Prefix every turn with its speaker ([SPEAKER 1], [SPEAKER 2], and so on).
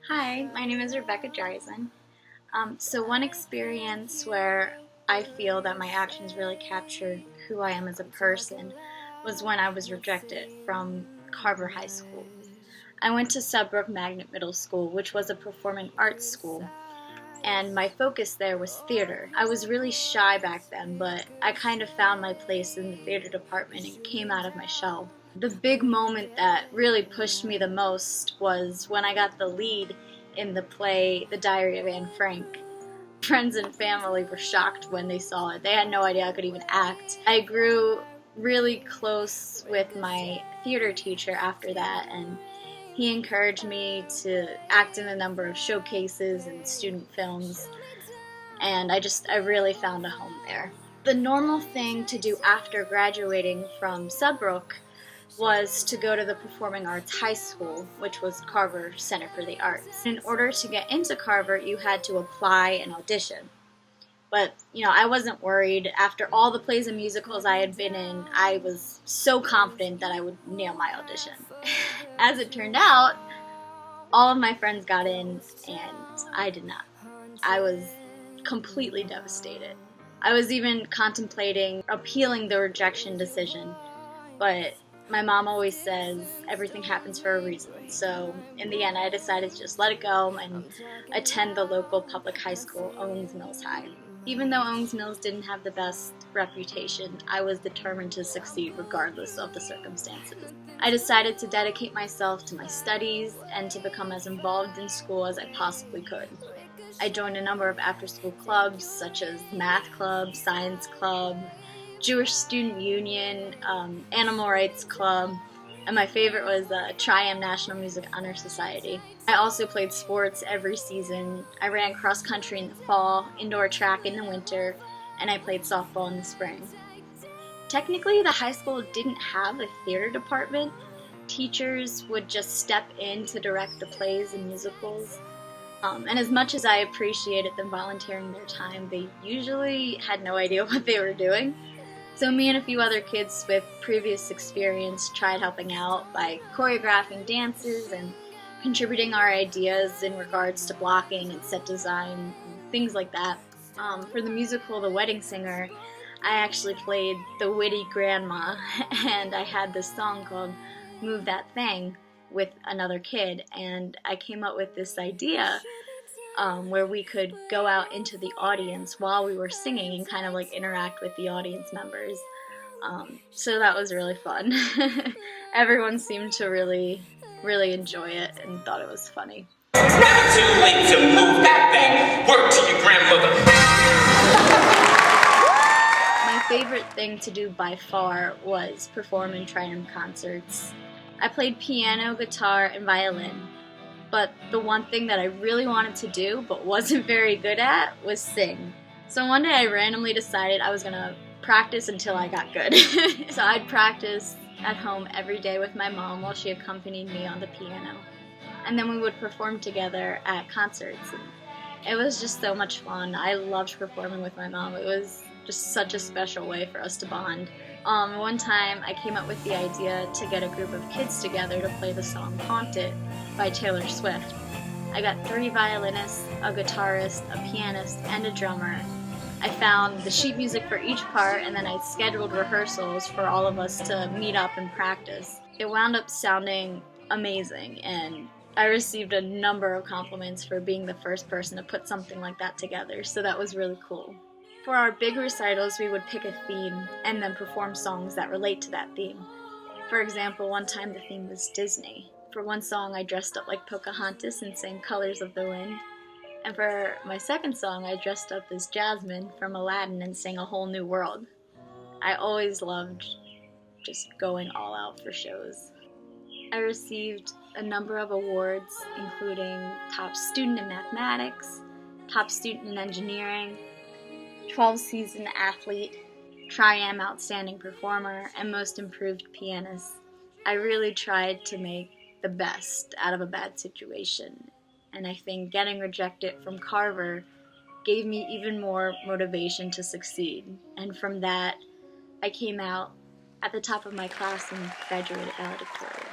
[SPEAKER 1] Hi, my name is Rebecca Dreizen. So one experience where I feel that my actions really captured who I am as a person was when I was rejected from Carver High School. I went to Subbrook Magnet Middle School, which was a performing arts school, and my focus there was theater. I was really shy back then, but I kind of found my place in the theater department and came out of my shell. The big moment that really pushed me the most was when I got the lead in the play The Diary of Anne Frank. Friends and family were shocked when they saw it. They had no idea I could even act. I grew really close with my theater teacher after that, and he encouraged me to act in a number of showcases and student films, and I really found a home there. The normal thing to do after graduating from Subbrook was to go to the Performing Arts High School, which was Carver Center for the Arts. In order to get into Carver, you had to apply and audition. But, I wasn't worried. After all the plays and musicals I had been in, I was so confident that I would nail my audition. As it turned out, all of my friends got in, and I did not. I was completely devastated. I was even contemplating appealing the rejection decision, but my mom always says everything happens for a reason. So in the end, I decided to just let it go and attend the local public high school, Owings Mills High. Even though Owings Mills didn't have the best reputation, I was determined to succeed regardless of the circumstances. I decided to dedicate myself to my studies and to become as involved in school as I possibly could. I joined a number of after-school clubs such as Math Club, Science Club, Jewish Student Union, Animal Rights Club, and my favorite was Tri-Am National Music Honor Society. I also played sports every season. I ran cross country in the fall, indoor track in the winter, and I played softball in the spring. Technically, the high school didn't have a theater department. Teachers would just step in to direct the plays and musicals. And as much as I appreciated them volunteering their time, they usually had no idea what they were doing. So me and a few other kids with previous experience tried helping out by choreographing dances and contributing our ideas in regards to blocking and set design, and things like that. For the musical The Wedding Singer, I actually played the witty grandma, and I had this song called Move That Thing with another kid, and I came up with this idea where we could go out into the audience while we were singing and kind of like interact with the audience members. So that was really fun. Everyone seemed to really enjoy it and thought it was funny.
[SPEAKER 2] Never too late to move that thing. Word to your grandmother.
[SPEAKER 1] My favorite thing to do by far was perform in Tri-Am concerts. I played piano, guitar, and violin. But the one thing that I really wanted to do but wasn't very good at was sing. So one day I randomly decided I was going to practice until I got good. So I'd practice at home every day with my mom while she accompanied me on the piano. And then we would perform together at concerts. And it was just so much fun. I loved performing with my mom. It was just such a special way for us to bond. One time I came up with the idea to get a group of kids together to play the song Haunted by Taylor Swift. I got 3 violinists, a guitarist, a pianist, and a drummer. I found the sheet music for each part, and then I scheduled rehearsals for all of us to meet up and practice. It wound up sounding amazing, and I received a number of compliments for being the first person to put something like that together, so that was really cool. For our big recitals, we would pick a theme and then perform songs that relate to that theme. For example, one time the theme was Disney. For one song, I dressed up like Pocahontas and sang Colors of the Wind. And for my second song, I dressed up as Jasmine from Aladdin and sang A Whole New World. I always loved just going all out for shows. I received a number of awards, including Top Student in Mathematics, Top Student in Engineering, 12-season athlete, Tri-Am Outstanding Performer, and Most Improved Pianist. I really tried to make the best out of a bad situation, and I think getting rejected from Carver gave me even more motivation to succeed, and from that, I came out at the top of my class and graduated valedictorian.